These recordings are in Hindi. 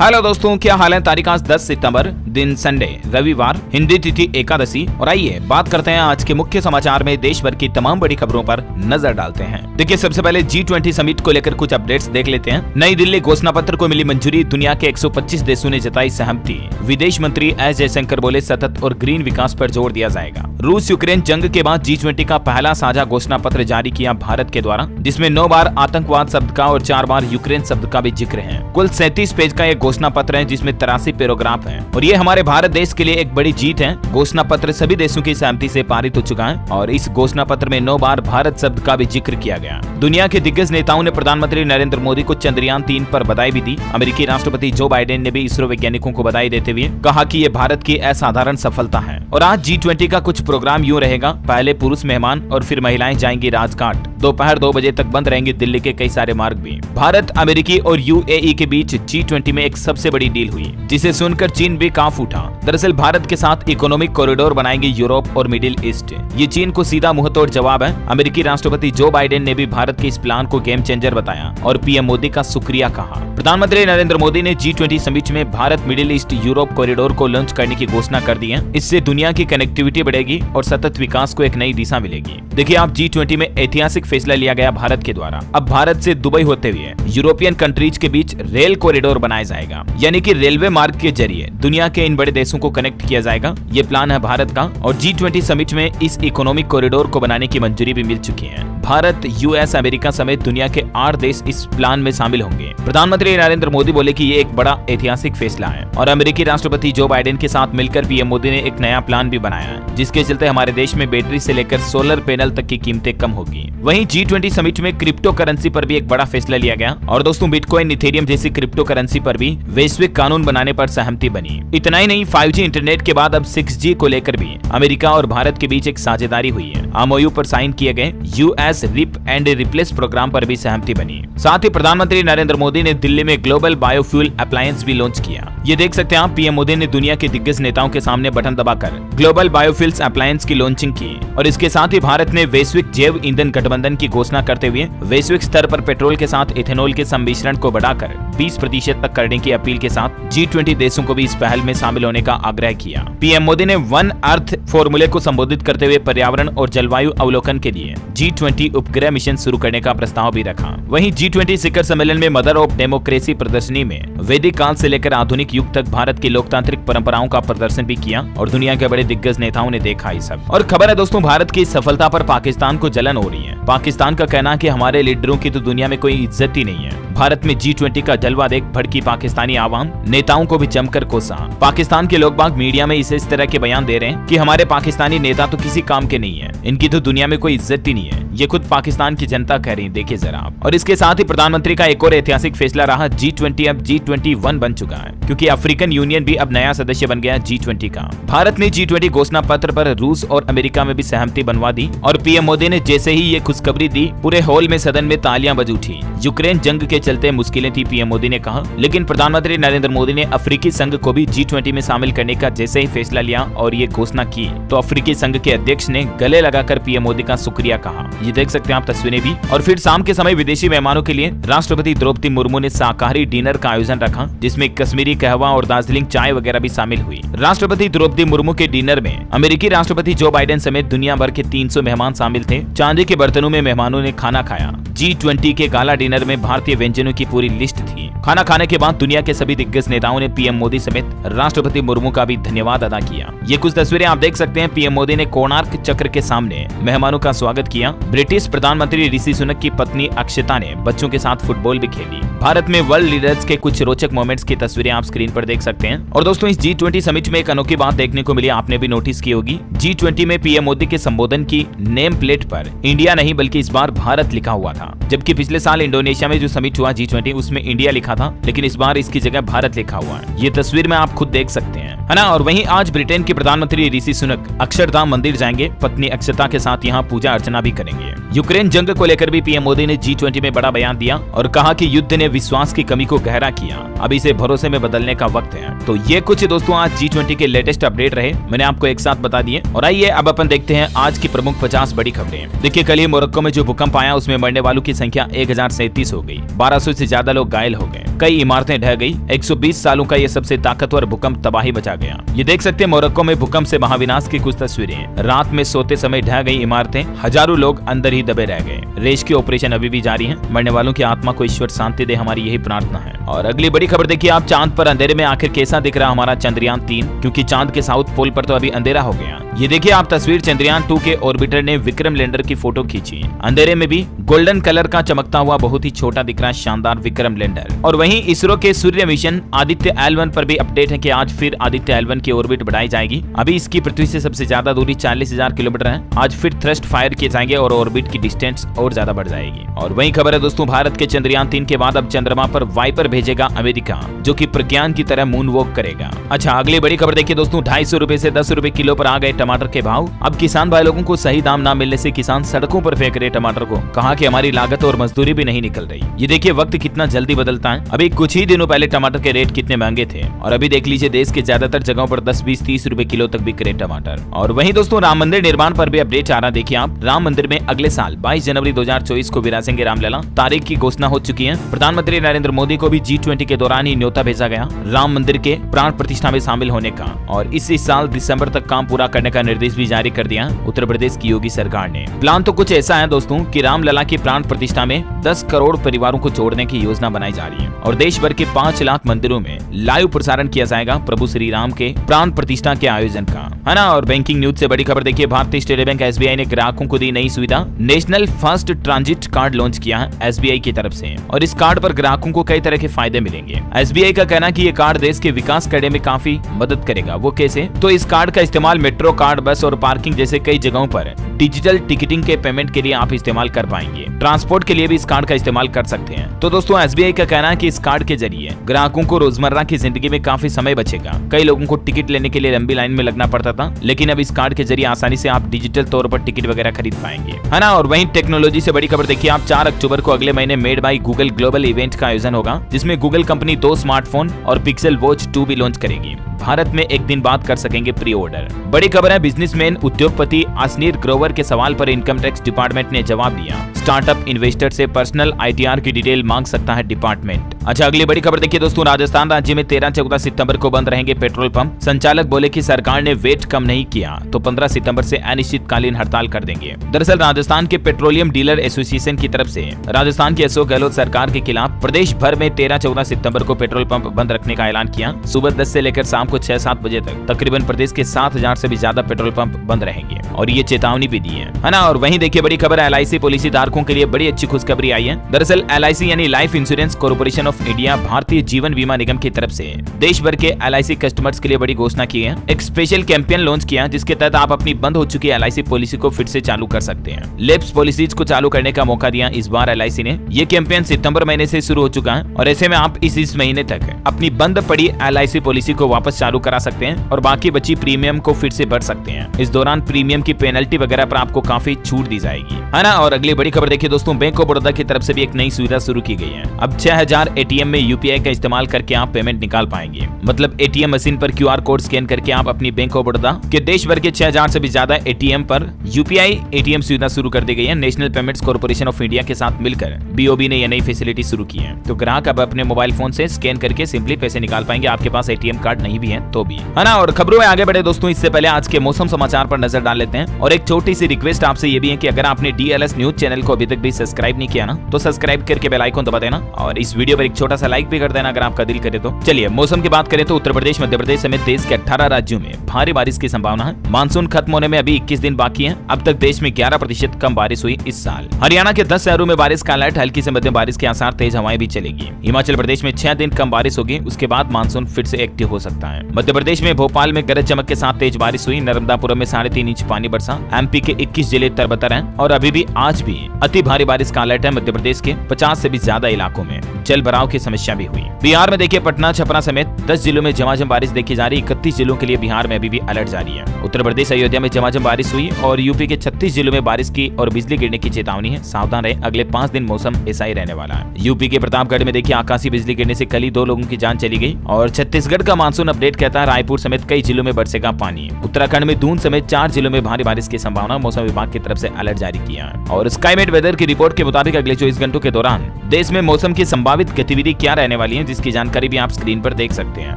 हेलो दोस्तों, क्या हाल है। तारीख आज 10 सितंबर, दिन संडे, रविवार, हिंदी तिथि एकादशी। और आइए बात करते हैं आज के मुख्य समाचार में देश भर की तमाम बड़ी खबरों पर नजर डालते हैं। देखिए, सबसे पहले G20 समिट को लेकर कुछ अपडेट्स देख लेते हैं। नई दिल्ली घोषणा पत्र को मिली मंजूरी, दुनिया के 125 देशों ने जताई सहमति। विदेश मंत्री एस जयशंकर बोले सतत और ग्रीन विकास पर जोर दिया जाएगा। रूस यूक्रेन जंग के बाद G20 का पहला साझा घोषणा पत्र जारी किया भारत के द्वारा, जिसमें 9 बार आतंकवाद शब्द का और 4 बार यूक्रेन शब्द का भी जिक्र है। कुल 37 पेज का एक घोषणा पत्र है, जिसमें 83 पैराग्राफ हैं और ये हमारे भारत देश के लिए एक बड़ी जीत है। घोषणा पत्र सभी देशों की सहमति से पारित हो चुका है और इस घोषणा पत्र में 9 बार भारत शब्द का भी जिक्र किया गया। दुनिया के दिग्गज नेताओं ने प्रधानमंत्री नरेंद्र मोदी को चंद्रयान 3 पर बधाई भी दी। अमेरिकी राष्ट्रपति जो बाइडेन ने भी इसरो वैज्ञानिकों को बधाई देते हुए कहा कि ये भारत की असाधारण सफलता है। और आज G20 का कुछ प्रोग्राम यूँ रहेगा। पहले पुरुष मेहमान और फिर महिलाएं जाएंगी राजघाट। दोपहर 2 बजे तक बंद रहेंगे दिल्ली के कई सारे मार्ग भी। भारत, अमेरिकी और UAE के बीच G20 में एक सबसे बड़ी डील हुई, जिसे सुनकर चीन भी कांप उठा। दरअसल भारत के साथ इकोनॉमिक कॉरिडोर बनाएंगे यूरोप और मिडिल ईस्ट। ये चीन को सीधा मुंहतोड़ जवाब है। अमेरिकी राष्ट्रपति जो बाइडेन ने भी भारत के इस प्लान को गेम चेंजर बताया और पीएम मोदी का शुक्रिया कहा। प्रधानमंत्री नरेंद्र मोदी ने G20 समिट में Bharat middle east Europe corridor को लॉन्च करने की घोषणा कर दी है। इससे दुनिया की कनेक्टिविटी बढ़ेगी और सतत विकास को एक नई दिशा मिलेगी। देखिए, आप G20 में ऐतिहासिक फैसला लिया गया भारत के द्वारा। अब भारत से दुबई होते हुए यूरोपियन कंट्रीज के बीच रेल कॉरिडोर बनाया जाएगा, यानी कि रेलवे मार्ग के जरिए दुनिया के इन बड़े देशों को कनेक्ट किया जाएगा। ये प्लान है भारत का और G20 समिट में इस इकोनॉमिक कॉरिडोर को बनाने की मंजूरी भी मिल चुकी है। भारत, US, अमेरिका समेत दुनिया के 8 देश इस प्लान में शामिल होंगे। प्रधानमंत्री नरेंद्र मोदी बोले कि ये एक बड़ा ऐतिहासिक फैसला है और अमेरिकी राष्ट्रपति जो बाइडेन के साथ मिलकर पीएम मोदी ने एक नया प्लान भी बनाया है, जिसके चलते हमारे देश में बैटरी से लेकर सोलर पैनल तक की कीमतें कम होगी। वहीं G20 समिट में क्रिप्टो करेंसी पर भी एक बड़ा फैसला लिया गया और दोस्तों, बिटकॉइन, इथेरियम जैसी क्रिप्टो करेंसी पर भी वैश्विक कानून बनाने पर सहमति बनी। इतना ही नहीं, 5G इंटरनेट के बाद अब 6G को लेकर भी अमेरिका और भारत के बीच एक साझेदारी हुई है। MOU पर साइन किए गए US rip and replace program पर भी सहमति बनी। साथ ही प्रधानमंत्री नरेंद्र मोदी ने दिल्ली में ग्लोबल बायोफ्यूल अप्लायंस भी लॉन्च किया। ये देख सकते हैं आप, पीएम मोदी ने दुनिया के दिग्गज नेताओं के सामने बटन दबाकर ग्लोबल बायोफ्यूल्स अप्लायंस की लॉन्चिंग की और इसके साथ ही भारत ने वैश्विक जैव ईंधन गठबंधन की घोषणा करते हुए वैश्विक स्तर पर पेट्रोल के साथ इथेनॉल के सम्मिश्रण को बढ़ाकर 20% तक करने की अपील के साथ G20 देशों को भी इस पहल में शामिल होने का आग्रह किया। पीएम मोदी ने वन अर्थ फॉर्मूले को संबोधित करते हुए पर्यावरण और जलवायु अवलोकन के लिए G20 उपग्रह मिशन शुरू करने का प्रस्ताव भी रखा। वहीं G20 शिखर सम्मेलन में मदर ऑफ डेमोक्रेसी प्रदर्शनी में वैदिक काल से लेकर आधुनिक युग तक भारत की लोकतांत्रिक परंपराओं का प्रदर्शन भी किया और दुनिया के बड़े दिग्गज नेताओं ने देखा ये सब। और खबर है दोस्तों, भारत की सफलता पर पाकिस्तान को जलन हो रही है। पाकिस्तान का कहना है कि हमारे लीडरों की तो दुनिया में कोई इज्जत ही नहीं है। भारत में G20 का जलवा देख भड़की पाकिस्तानी आवाम नेताओं को भी जमकर कोसा। पाकिस्तान के लोग बाग मीडिया में इस तरह के बयान दे रहे हैं कि हमारे पाकिस्तानी नेता तो किसी काम के नहीं है, इनकी तो दुनिया में कोई इज्जत ही नहीं है। ये खुद पाकिस्तान की जनता कह रही है, देखिए जरा आप। और इसके साथ ही प्रधानमंत्री का एक और ऐतिहासिक फैसला रहा। G20 अब G21 बन चुका है, क्योंकि अफ्रीकन यूनियन भी अब नया सदस्य बन गया G20 का। भारत ने G20 घोषणा पत्र पर रूस और अमेरिका में भी सहमति बनवा दी और पीएम मोदी ने जैसे ही ये खुशखबरी दी, पूरे हॉल में सदन में तालियां बज उठी। यूक्रेन जंग के चलते मुश्किलें थी, पीएम मोदी ने कहा, लेकिन प्रधानमंत्री नरेंद्र मोदी ने अफ्रीकी संघ को भी G20 में शामिल करने का जैसे ही फैसला लिया और ये घोषणा की, तो अफ्रीकी संघ के अध्यक्ष ने गले लगाकर पीएम मोदी का शुक्रिया कहा। ये देख सकते हैं आप तस्वीरें भी। और फिर शाम के समय विदेशी मेहमानों के लिए राष्ट्रपति द्रौपदी मुर्मू ने शाकाहारी डिनर का आयोजन रखा, जिसमें कश्मीरी कहवा और दार्जिलिंग चाय वगैरह भी शामिल हुई। राष्ट्रपति द्रौपदी मुर्मू के डिनर में अमेरिकी राष्ट्रपति जो बाइडेन समेत दुनिया भर के 300 मेहमान शामिल थे। चांदी के बर्तनों में मेहमानों ने खाना खाया। G20 के गाला डिनर में भारतीय व्यंजनों की पूरी लिस्ट थी। खाना खाने के बाद दुनिया के सभी दिग्गज नेताओं ने पीएम मोदी समेत राष्ट्रपति मुर्मू का भी धन्यवाद अदा किया। ये कुछ तस्वीरें आप देख सकते हैं। पीएम मोदी ने कोणार्क चक्र के सामने मेहमानों का स्वागत किया। ब्रिटिश प्रधानमंत्री ऋषि सुनक की पत्नी अक्षता ने बच्चों के साथ फुटबॉल भी खेली। भारत में वर्ल्ड लीडर्स के कुछ रोचक मोमेंट्स की तस्वीरें आप स्क्रीन पर देख सकते हैं। और दोस्तों, इस G20 समिट में एक अनोखी बात देखने को मिली, आपने भी नोटिस की होगी। G20 में पीएम मोदी के संबोधन की नेम प्लेट पर इंडिया नहीं बल्कि इस बार भारत लिखा हुआ था, जबकि पिछले साल इंडोनेशिया में जो समिट हुआ G20 उसमें इंडिया लिखा था, लेकिन इस बार इसकी जगह भारत लिखा हुआ है। ये तस्वीर में आप खुद देख सकते हैं, है ना। और वहीं आज ब्रिटेन के प्रधानमंत्री ऋषि सुनक अक्षरधाम मंदिर जाएंगे, पत्नी अक्षता के साथ यहाँ पूजा अर्चना भी करेंगे। यूक्रेन जंग को लेकर भी पीएम मोदी ने G20 में बड़ा बयान दिया और कहा कि युद्ध ने विश्वास की कमी को गहरा किया, अब इसे भरोसे में बदलने का वक्त है। तो ये कुछ दोस्तों आज G20 के लेटेस्ट अपडेट रहे, मैंने आपको एक साथ बता दिए। और आइए अब अपन देखते हैं आज की प्रमुख 50 बड़ी खबरें। देखिए, कल ही मोरक्को में जो भूकंप आया उसमें मरने वालों की संख्या 1037 हो गई, 1200 से ज्यादा लोग घायल हो गए। कई इमारतें ढह गई। 120 सालों का ये सबसे ताकतवर भूकंप तबाही मचा गया। ये देख सकते हैं मोरक्को में भूकंप से महाविनाश की कुछ तस्वीरें। रात में सोते समय ढह गई इमारतें, हजारों लोग अंदर ही दबे रह गए। रेस्क्यू ऑपरेशन अभी भी जारी है। मरने वालों की आत्मा को ईश्वर शांति दे, हमारी यही प्रार्थना है। और अगली बड़ी खबर देखिए आप, चांद पर अंधेरे में आखिर कैसा दिख रहा हमारा चंद्रयान 3, क्योंकि चांद के साउथ पोल पर तो अभी अंधेरा हो गया। ये देखिए आप तस्वीर, चंद्रयान 2 के ऑर्बिटर ने विक्रम लैंडर की फोटो खींची। अंधेरे में भी गोल्डन कलर का चमकता हुआ बहुत ही छोटा दिख रहा शानदार विक्रम लैंडर। और वहीं इसरो के सूर्य मिशन आदित्य L1 पर भी अपडेट है कि आज फिर आदित्य L1 की ऑर्बिट बढ़ाई जाएगी। अभी इसकी पृथ्वी से सबसे ज्यादा दूरी 40,000 किलोमीटर है। आज फिर थ्रस्ट फायर किए जाएंगे और ऑर्बिट की डिस्टेंस और ज्यादा बढ़ जाएगी। और वहीं खबर है दोस्तों, भारत के चंद्रयान 3 के बाद अब चंद्रमा पर वाइपर भेजेगा अमेरिका, जो कि प्रज्ञान की तरह मून वॉक करेगा। अच्छा, अगली बड़ी खबर देखिए दोस्तों, 250 रुपए से 10 रुपए किलो पर आ गए टमाटर के भाव। अब किसान भाई लोगों को सही दाम ना मिलने से किसान सड़कों पर फेंक रहे टमाटर को। कहा कि हमारी लागत और मजदूरी भी नहीं निकल रही। ये देखिए वक्त कितना जल्दी बदलता है। अभी कुछ ही दिनों पहले टमाटर के रेट कितने महंगे थे और अभी देख लीजिए देश के ज्यादातर जगहों पर 10, 20, 30 रुपए किलो तक बिक रहे टमाटर। और वहीं दोस्तों राम मंदिर निर्माण पर भी अपडेट आ रहा। देखिए आप, राम मंदिर में अगले साल 22 जनवरी 2024 को विराजेंगे रामलला। तारीख की घोषणा हो चुकी है। प्रधानमंत्री नरेंद्र मोदी को भी G20 के दौरान ही न्योता भेजा गया राम मंदिर के प्राण प्रतिष्ठा में शामिल होने का। और इसी साल दिसंबर तक काम पूरा करने का निर्देश भी जारी कर दिया उत्तर प्रदेश की योगी सरकार ने। प्लान तो कुछ ऐसा है दोस्तों कि रामलला की प्राण प्रतिष्ठा में 10 करोड़ परिवारों को जोड़ने की योजना बनाई जा रही है और देश भर के 5 लाख मंदिरों में लाइव प्रसारण किया जाएगा प्रभु श्री राम के प्राण प्रतिष्ठा के आयोजन का, है ना। और बैंकिंग न्यूज से बड़ी खबर देखिए, भारतीय स्टेट बैंक SBI ने ग्राहकों को दी नई सुविधा, national first transit card launch किया है SBI की तरफ से। और इस कार्ड पर ग्राहकों को कई तरह के फायदे मिलेंगे। SBI का कहना है कि ये कार्ड देश के विकास करने में काफी मदद करेगा। वो कैसे? तो इस कार्ड का इस्तेमाल मेट्रो कार्ड, बस और पार्किंग जैसे कई जगहों पर डिजिटल टिकटिंग के पेमेंट के लिए आप इस्तेमाल कर पाएंगे। ट्रांसपोर्ट के लिए भी इस कार्ड का इस्तेमाल कर सकते हैं। तो दोस्तों SBI का कहना है कि इस कार्ड के जरिए ग्राहकों को रोजमर्रा की जिंदगी में काफी समय बचेगा। कई लोगों को टिकट लेने के लिए लंबी लाइन में लगना पड़ता था, लेकिन अब इस कार्ड के जरिए आसानी से आप डिजिटल तौर पर टिकट वगैरह खरीद पाएंगे, है ना। और वहीं टेक्नोलॉजी से बड़ी खबर देखिए आप, 4 अक्टूबर को अगले महीने made by Google global event का आयोजन होगा, जिसमें गूगल कंपनी 2 स्मार्टफोन और पिक्सल वॉच 2 भी लॉन्च करेगी। भारत में एक दिन बाद कर सकेंगे प्री ऑर्डर। बड़ी खबर है, बिजनेसमैन उद्योगपति आसनीर ग्रोवर के सवाल पर इनकम टैक्स डिपार्टमेंट ने जवाब दिया। स्टार्टअप इन्वेस्टर से पर्सनल ITR की डिटेल मांग सकता है डिपार्टमेंट। अच्छा, अगली बड़ी खबर देखिए दोस्तों, राजस्थान राज्य में 13-14 सितंबर को बंद रहेंगे पेट्रोल पंप। संचालक बोले कि सरकार ने वेट कम नहीं किया तो 15 सितंबर से अनिश्चितकालीन हड़ताल कर देंगे। दरअसल राजस्थान के पेट्रोलियम डीलर एसोसिएशन की तरफ से राजस्थान की अशोक गहलोत सरकार के खिलाफ प्रदेश भर में 13-14 सितंबर को पेट्रोल पंप बंद रखने का ऐलान किया। सुबह 10 से लेकर शाम को 6-7 बजे तक तकरीबन प्रदेश के 7,000 से भी ज्यादा पेट्रोल पंप बंद रहेंगे और ये चेतावनी भी दी है ना। और वहीं देखिए बड़ी खबर, LIC पॉलिसी धारकों के लिए बड़ी अच्छी खुशखबरी आई है। दरअसल LIC यानी life insurance corporation of India Bharatiya Jeevan बीमा निगम की तरफ से देश भर के LIC कस्टमर्स के लिए बड़ी घोषणा की है। एक स्पेशल कैंपेन लॉन्च किया जिसके तहत आप अपनी बंद हो चुकी LIC पॉलिसी को फिर से चालू कर सकते हैं। लैप्स पॉलिसीज को चालू करने का मौका दिया इस बार LIC ने। ये कैंपेन सितंबर महीने से शुरू हो चुका है और ऐसे में आप इस महीने तक अपनी बंद पड़ी LIC पॉलिसी को वापस चालू करा सकते हैं और बाकी बची प्रीमियम को फिर से भर सकते हैं। इस दौरान प्रीमियम की पेनल्टी वगैरह पर आपको काफी छूट दी जाएगी, है ना। और अगली बड़ी खबर देखिए दोस्तों, बैंक ऑफ बड़ौदा की तरफ से भी एक नई सुविधा शुरू की गई है। अब 6000 ATM में UPI का इस्तेमाल करके आप पेमेंट निकाल पाएंगे। मतलब ATM मशीन पर QR कोड स्कैन करके आप अपनी बैंक ऑफ बड़ौदा के देश भर के 6000 से भी ज्यादा ATM पर UPI ATM सुविधा शुरू कर दी गई है। National payments corporation of India के साथ मिलकर BOB ने यह नई फैसिलिटी शुरू की है। तो ग्राहक अब अपने मोबाइल फोन से स्कैन करके सिंपली पैसे निकाल पाएंगे, आपके पास ATM कार्ड नहीं भी है तो भी, है ना। और खबरों में आगे बढ़े दोस्तों, इससे पहले आज के मौसम समाचार पर नजर डाल लेते हैं। और एक छोटी सी रिक्वेस्ट आपसे ये भी है कि अगर आपने DLS न्यूज चैनल को अभी तक भी सब्सक्राइब नहीं किया ना, तो सब्सक्राइब करके बेल आइकन दबा देना और इस वीडियो पर एक छोटा सा लाइक भी कर देना अगर आपका दिल करे तो। चलिए मौसम की बात करें तो उत्तर प्रदेश, मध्य प्रदेश समेत देश के 18 राज्यों में भारी बारिश की संभावना है। मानसून खत्म होने में अभी 21 दिन बाकी है। अब तक देश में 11% कम बारिश हुई इस साल। हरियाणा के 10 शहरों में बारिश का अलर्ट, हल्की से मध्यम बारिश के आसार, तेज हवाएं भी चलेगी। हिमाचल प्रदेश में 6 दिन कम बारिश होगी, उसके बाद मानसून फिर से एक्टिव हो सकता है। मध्य प्रदेश में भोपाल में गरज चमक के साथ तेज बारिश हुई। नर्मदापुरम में 3.5 इंच पानी बरसा। MP के 21 जिले तरबतर हैं और अभी भी आज भी अति भारी बारिश का अलर्ट है। मध्य प्रदेश के 50 से भी ज्यादा इलाकों में जल भराव की समस्या भी हुई। बिहार में देखिए पटना, छपरा समेत 10 जिलों में झमाझम बारिश देखी जा रही। 31 जिलों के लिए बिहार में अभी भी अलर्ट जारी है। उत्तर प्रदेश अयोध्या में झमाझम बारिश हुई और यूपी के 36 जिलों में बारिश की और बिजली गिरने की चेतावनी है। सावधान रहे, अगले 5 दिन मौसम ऐसा ही रहने वाला है। यूपी के प्रतापगढ़ में देखिए आकाशीय बिजली गिरने से कल ही 2 लोगों की जान चली गई। और छत्तीसगढ़ का मानसून अपडेट अपडेट कहता है रायपुर समेत कई जिलों में बरसेगा पानी। उत्तराखंड में दून समेत 4 जिलों में भारी बारिश की संभावना, मौसम विभाग की तरफ से अलर्ट जारी किया है। और स्काईमेट वेदर की रिपोर्ट के मुताबिक अगले 24 घंटों के दौरान देश में मौसम की संभावित गतिविधि क्या रहने वाली है, जिसकी जानकारी भी आप स्क्रीन पर देख सकते हैं,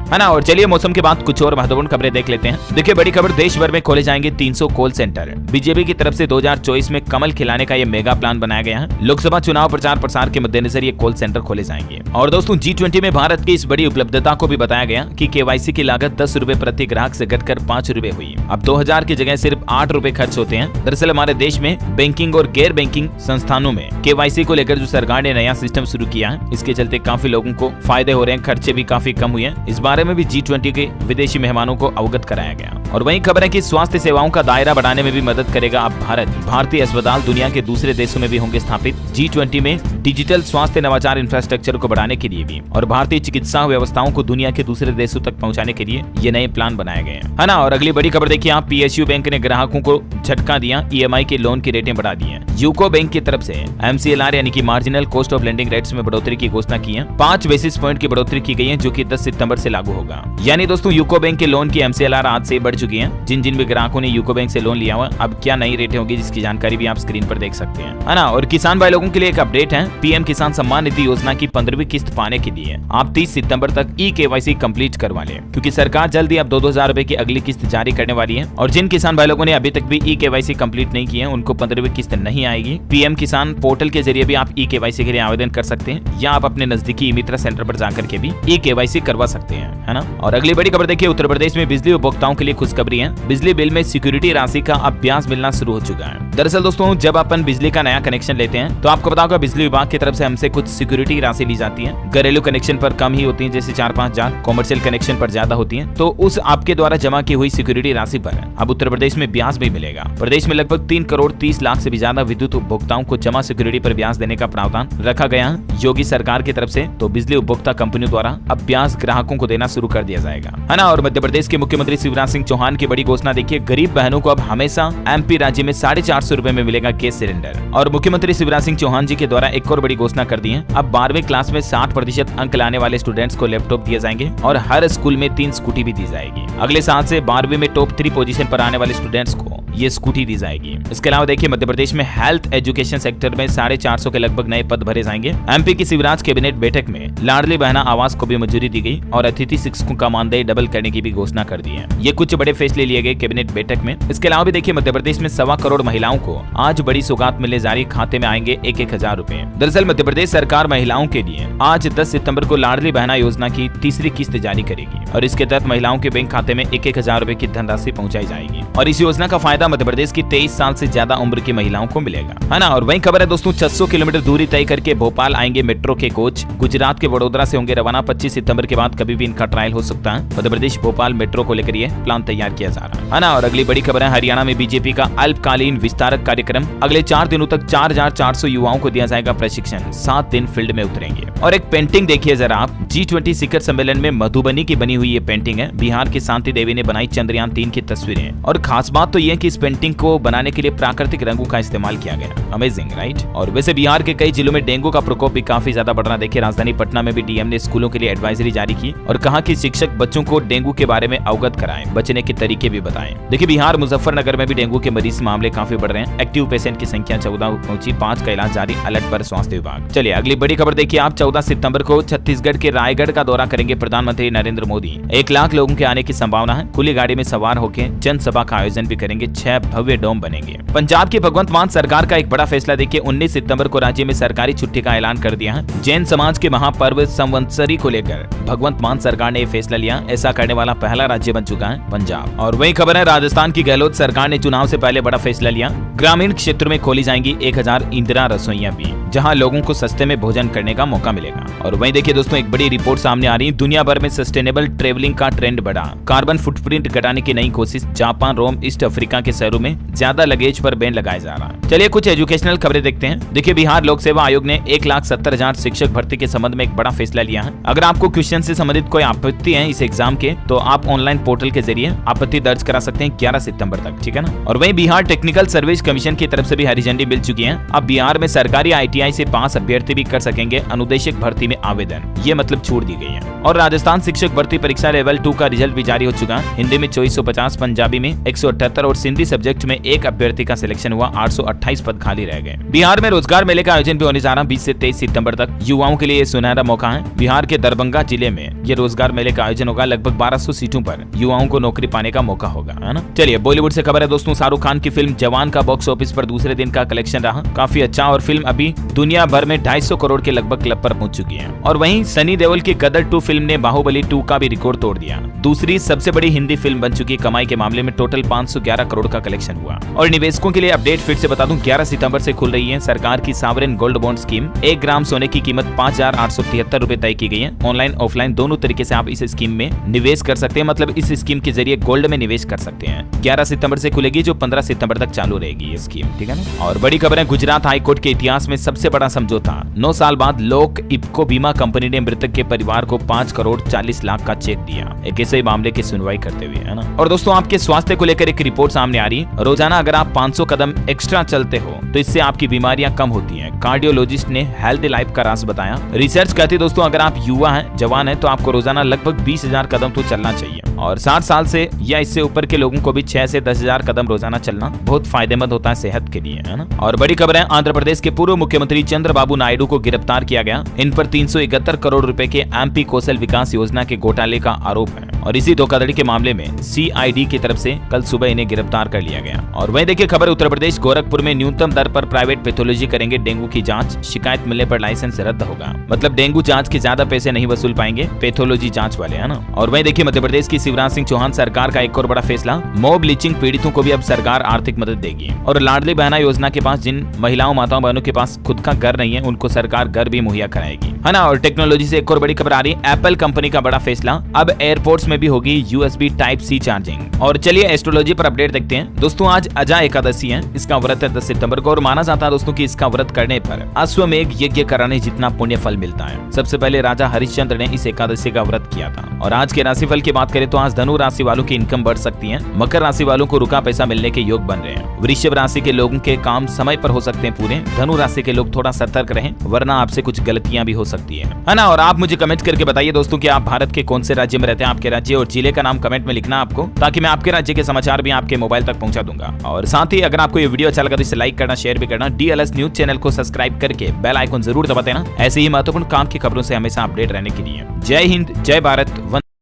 है ना। और चलिए मौसम के बाद कुछ और महत्वपूर्ण खबरें देख लेते हैं। देखिए बड़ी खबर, देश भर में खोले जाएंगे 300 कॉल सेंटर। बीजेपी की तरफ से 2024 में कमल खिलाने का ये मेगा प्लान बनाया गया है। लोकसभा चुनाव प्रचार प्रसार के मद्देनजर ये कॉल सेंटर खोले जाएंगे। और दोस्तों G20 में भारत की इस बड़ी उपलब्धता को भी बताया गया कि KYC की लागत 10 रुपए प्रति ग्राहक से घटकर 5 रुपए हुई। अब 2000 की जगह सिर्फ 8 रुपए खर्च होते हैं। दरअसल हमारे देश में बैंकिंग और गैर बैंकिंग संस्थानों में KYC को लेकर जो सरकार ने नया सिस्टम शुरू किया है, इसके चलते काफी लोगों को फायदे हो रहे हैं, खर्चे भी काफी कम हुए हैं। इस बारे में भी G20 के विदेशी मेहमानों को अवगत कराया गया। और वहीं खबर है कि स्वास्थ्य सेवाओं का दायरा बढ़ाने में भी मदद करेगा अब भारत। भारतीय अस्पताल दुनिया के दूसरे देशों में भी होंगे स्थापित। G20 में डिजिटल स्वास्थ्य नवाचार इंफ्रास्ट्रक्चर को बढ़ाने के लिए भी और भारतीय चिकित्सा व्यवस्थाओं को दुनिया के दूसरे देशों तक पहुंचाने के लिए ये नए प्लान बनाए गए हैं, है ना। और अगली बड़ी खबर देखिए आप, PSU बैंक ने ग्राहकों को झटका दिया, EMI के लोन की रेटें बढ़ा दी हैं। यूको बैंक की तरफ से MCLR यानी कि marginal cost of lending rates में बढ़ोतरी की घोषणा की है। 5 बेसिस पॉइंट की बढ़ोतरी की गई है, जो कि 10 सितंबर से लागू होगा। यानी दोस्तों यूको बैंक के लोन की MCLR आज से बढ़ चुकी है। जिन भी ग्राहकों ने यूको बैंक से लोन लिया हुआ, अब क्या नई रेटें होगी, जिसकी जानकारी भी आप स्क्रीन पर देख सकते हैं, है ना। और किसान भाई लोगों के लिए एक अपडेट है, PM किसान सम्मान निधि योजना की 15वीं किस्त पाने के लिए आप 30 सितंबर तक eKYC कंप्लीट करवा लें, क्योंकि सरकार जल्द ही अब 2-2000 रुपए की अगली किस्त जारी करने वाली है। और जिन किसान भाई लोगों ने अभी तक भी eKYC कंप्लीट नहीं किया है, उनको 15वीं किस्त नहीं आएगी। PM किसान पोर्टल के जरिए भी आप eKYC के लिए आवेदन कर सकते हैं, या आप अपने नजदीकी मित्र सेंटर पर जाकर के भी eKYC करवा सकते हैं, है ना। और अगली बड़ी खबर देखिए, उत्तर प्रदेश में बिजली उपभोक्ताओं के लिए खुशखबरी है। बिजली बिल में सिक्योरिटी राशि का अब ब्याज मिलना शुरू हो चुका है। दरअसल दोस्तों जब अपन बिजली का नया कनेक्शन लेते हैं तो आपको पता होगा बिजली विभाग की तरफ से हमसे कुछ सिक्योरिटी राशि ली जाती है। घरेलू कनेक्शन पर कम ही होती है, जैसे 4-5 हजार, कॉमर्शियल कनेक्शन पर ज्यादा होती है। तो उस आपके द्वारा जमा की हुई सिक्योरिटी राशि पर अब उत्तर प्रदेश में ब्याज भी मिलेगा। प्रदेश में लगभग 3 करोड़ 30 लाख से भी ज्यादा विद्युत उपभोक्ताओं को जमा सिक्योरिटी पर ब्याज देने का प्रावधान रखा गया है योगी सरकार की तरफ से। तो बिजली उपभोक्ता कंपनियों द्वारा अब ब्याज ग्राहकों को देना शुरू कर दिया जाएगा, है ना। और मध्य प्रदेश के मुख्यमंत्री शिवराज सिंह चौहान की बड़ी घोषणा देखिए, गरीब बहनों को अब हमेशा MP राज्य में 450 रुपए में मिलेगा गैस सिलेंडर। और मुख्यमंत्री शिवराज सिंह चौहान जी के द्वारा एक और बड़ी घोषणा कर दी है, अब 12वीं क्लास में 60% अंक लाने वाले स्टूडेंट्स को लैपटॉप दिए जाएंगे और हर स्कूल में 3 स्कूटी भी दी जाएगी। अगले साल से 12वीं में टॉप 3 पोजीशन पर आने वाले स्टूडेंट्स को ये स्कूटी दी जाएगी। इसके अलावा देखिए मध्य प्रदेश में हेल्थ एजुकेशन सेक्टर में 450 के लगभग नए पद भरे जाएंगे। MP की शिवराज कैबिनेट बैठक में लाडली बहना आवास को भी मंजूरी दी गई और अतिथि शिक्षकों का मानदेय डबल करने की भी घोषणा कर दी है। ये कुछ बड़े फैसले लिए गए कैबिनेट बैठक में। इसके अलावा भी देखिए मध्य प्रदेश में 1.25 करोड़ महिलाओं को आज बड़ी सौगात मिलने जा रही, खाते में आएंगे 1-1 हजार रुपए। दरअसल मध्य प्रदेश सरकार महिलाओं के लिए आज 10 सितंबर को लाडली बहना योजना की 3री किस्त जारी करेगी और इसके तहत महिलाओं के बैंक खाते में 1-1 हजार रुपए की धनराशि पहुंचाई जाएगी। और इस योजना का फायदा मध्य प्रदेश की 23 साल से ज्यादा उम्र की महिलाओं को मिलेगा, है ना। और वही खबर है दोस्तों, 600 किलोमीटर दूरी तय करके भोपाल आएंगे मेट्रो के कोच। गुजरात के वडोदरा से होंगे रवाना। 25 सितंबर के बाद कभी भी इनका ट्रायल हो सकता है। मध्य प्रदेश भोपाल मेट्रो को लेकर यह प्लान तैयार किया जा रहा है ना। और अगली बड़ी खबर है, हरियाणा में बीजेपी का अल्पकालीन विस्तारक कार्यक्रम। अगले 4 दिनों तक 4400 युवाओं को दिया जाएगा प्रशिक्षण। 7 दिन फील्ड में उतरेंगे। और एक पेंटिंग देखिए जरा आप, G20 शिखर सम्मेलन में मधुबनी की बनी हुई ये पेंटिंग है। बिहार की शांति देवी ने बनाई चंद्रयान 3 की तस्वीरें। और खास बात तो यह कि इस पेंटिंग को बनाने के लिए प्राकृतिक रंगों का इस्तेमाल किया गया। Amazing right. और वैसे बिहार के कई जिलों में डेंगू का प्रकोप भी काफी ज्यादा बढ़ रहा। देखिए राजधानी पटना में भी DM ने स्कूलों के लिए एडवाइजरी जारी की और कहा कि शिक्षक बच्चों को डेंगू के बारे में अवगत कराएं, बचने के तरीके भी बताएं। देखिए बिहार मुजफ्फरनगर में भी डेंगू के मरीज मामले काफी बढ़ रहे हैं। एक्टिव पेशेंट की संख्या 14 पहुंची। 5 का इलाज जारी, अलर्ट पर स्वास्थ्य विभाग। चलिए अगली बड़ी खबर देखिए आप, 14 सितंबर को छत्तीसगढ़ के रायगढ़ का दौरा करेंगे प्रधानमंत्री नरेंद्र मोदी। 1 लाख लोगों के आने की संभावना है। खुली गाड़ी में सवार होकर जनसभा का आयोजन भी करेंगे। 6 भव्य डोम बनेंगे। पंजाब की भगवंत मान सरकार का एक बड़ा फैसला देखिए, 19 सितंबर को राज्य में सरकारी छुट्टी का ऐलान कर दिया है। जैन समाज के महापर्व संवत्सरी को लेकर भगवंत मान सरकार ने फैसला लिया। ऐसा करने वाला पहला राज्य बन चुका है पंजाब। और वही खबर है, राजस्थान की गहलोत सरकार ने चुनाव से पहले बड़ा फैसला लिया। ग्रामीण क्षेत्र में खोली जाएंगी 1000 इंदिरा रसोइयां भी, जहां लोगों को सस्ते में भोजन करने का मौका मिलेगा। और वहीं देखिए दोस्तों, एक बड़ी रिपोर्ट सामने आ रही है। दुनिया भर में सस्टेनेबल ट्रेवलिंग का ट्रेंड बढ़ा। कार्बन फुटप्रिंट घटाने की नई कोशिश। जापान, रोम, ईस्ट अफ्रीका के शहरों में ज्यादा लगेज पर बैन लगाया जा रहा है। चलिए कुछ एजुकेशनल खबरें देखते हैं। देखिए बिहार लोक सेवा आयोग ने 1,70,000 शिक्षक भर्ती के संबंध में एक बड़ा फैसला लिया है। अगर आपको क्वेश्चन से संबंधित कोई आपत्ति है इस एग्जाम के, तो आप ऑनलाइन पोर्टल के जरिए आपत्ति दर्ज करा सकते हैं 11 सितंबर तक, ठीक है ना। और वहीं बिहार टेक्निकल सर्विस कमीशन की तरफ से भी हरी झंडी मिल चुकी है। अब बिहार में सरकारी ITI पीजीआई से पास अभ्यर्थी भी कर सकेंगे अनुदेशक भर्ती में आवेदन, ये मतलब छूट दी गई है। और राजस्थान शिक्षक भर्ती परीक्षा लेवल 2 का रिजल्ट भी जारी हो चुका है। हिंदी में 2450, पंजाबी में 178 और सिंधी सब्जेक्ट में एक अभ्यर्थी का सिलेक्शन हुआ। 828 पद खाली रह गए। बिहार में रोजगार मेले का आयोजन भी होने जा रहा है 20 से 23 सितंबर तक। युवाओं के लिए ये सुनहरा मौका है। बिहार के दरभंगा जिले में ये रोजगार मेले का आयोजन होगा। लगभग 1200 सीटों पर युवाओं को नौकरी पाने का मौका होगा, है ना। चलिए बॉलीवुड से खबर है दोस्तों। शाहरुख खान की फिल्म जवान का बॉक्स ऑफिस पर दूसरे दिन का कलेक्शन रहा काफी अच्छा और फिल्म अभी दुनिया भर में 250 करोड़ के लगभग क्लब पर पहुंच चुकी है। और वहीं सनी देओल की गदर 2 फिल्म ने बाहुबली 2 का भी रिकॉर्ड तोड़ दिया। दूसरी सबसे बड़ी हिंदी फिल्म बन चुकी। कमाई के मामले में टोटल 511 करोड़ का कलेक्शन हुआ। और निवेशकों के लिए अपडेट फिर से बता दूं, 11 सितंबर से खुल रही है सरकार की सॉवरेन गोल्ड बॉन्ड स्कीम। 1 ग्राम सोने की कीमत 5873 रुपए तय की गई है। ऑनलाइन ऑफलाइन दोनों तरीके से आप इस स्कीम में निवेश कर सकते हैं, मतलब इस स्कीम के जरिए गोल्ड में निवेश कर सकते हैं। 11 सितंबर से खुलेगी, जो 15 सितंबर तक चालू रहेगी ये स्कीम, ठीक है ना। और बड़ी खबर है, गुजरात हाईकोर्ट के इतिहास में सबसे बड़ा समझौता। 9 साल बाद लोक इफ्को बीमा कंपनी ने मृतक के परिवार को 5 करोड़ 40 लाख का चेक दिया, एक ऐसे मामले की सुनवाई करते हुए, है ना। और दोस्तों आपके स्वास्थ्य को लेकर एक रिपोर्ट सामने आ रही है। रोजाना अगर आप 500 कदम एक्स्ट्रा चलते हो तो इससे आपकी बीमारियां कम होती हैं। कार्डियोलॉजिस्ट ने हेल्दी लाइफ का राज बताया। रिसर्च कहती है दोस्तों, अगर आप युवा हैं, जवान हैं, तो आपको रोजाना लगभग 20,000 कदम तो चलना चाहिए। और 60 साल से या इससे ऊपर के लोगों को भी 6 से 10,000 कदम रोजाना चलना बहुत फायदेमंद होता है सेहत के लिए, है ना। और बड़ी खबर है, आंध्र प्रदेश के पूर्व मुख्यमंत्री चंद्रबाबू नायडू को गिरफ्तार किया गया। इन पर 371 करोड़ रुपए के एमपी कौशल विकास योजना के घोटाले का आरोप है। और इसी धोखाधड़ी के मामले में सीआईडी की तरफ से कल सुबह इन्हें गिरफ्तार कर लिया गया। और वहीं देखिए खबर, उत्तर प्रदेश गोरखपुर में न्यूनतम दर पर प्राइवेट पैथोलॉजी करेंगे डेंगू की जांच। शिकायत मिलने पर लाइसेंस रद्द होगा, मतलब डेंगू जांच के ज्यादा पैसे नहीं वसूल पाएंगे पैथोलॉजी जांच वाले, है ना। और वहीं देखिए मध्य प्रदेश की शिवराज सिंह चौहान सरकार का एक और बड़ा फैसला, मॉब ब्लीचिंग पीड़ितों को भी अब सरकार आर्थिक मदद देगी। और लाडली बहना योजना के पास जिन महिलाओं माताओं बहनों के पास खुद का घर नहीं है, उनको सरकार घर भी मुहैया कराएगी, है ना। और टेक्नोलॉजी से एक और बड़ी खबर आ रही है, एप्पल कंपनी का बड़ा फैसला, अब एयरपोर्ट्स में भी होगी USB Type-C चार्जिंग। और चलिए एस्ट्रोलॉजी पर अपडेट देखते हैं दोस्तों। आज अजा एकादशी है, इसका व्रत है 10 सितंबर को। और माना जाता है दोस्तों कि इसका व्रत करने पर अश्वमेघ यज्ञ कराने जितना पुण्य फल मिलता है। सबसे पहले राजा हरिश्चंद्र ने इस एकादशी का व्रत किया था। और आज के राशिफल की बात करें तो आज धनु राशि वालों की इनकम बढ़ सकती है। मकर राशि वालों को रुका पैसा मिलने के योग बन रहे हैं। वृषभ राशि के लोगों के काम समय पर हो सकते हैं पूरे। धनु राशि के लोग थोड़ा सतर्क रहें, वरना आपसे कुछ गलतियां भी हो सकती है ना। और आप मुझे कमेंट करके बताइए दोस्तों कि आप भारत के कौन से राज्य में रहते हैं। आपके राज्य और जिले का नाम कमेंट में लिखना आपको, ताकि मैं आपके राज्य के समाचार भी आपके मोबाइल तक पहुंचा दूंगा। और साथ ही अगर आपको ये वीडियो अच्छा लगा तो इसे लाइक करना, शेयर भी करना। DLS न्यूज चैनल को सब्सक्राइब करके बेल आइकन जरूर दबा देना, ऐसे ही महत्वपूर्ण काम की खबरों से हमेशा अपडेट रहने के लिए। जय हिंद, जय भारत।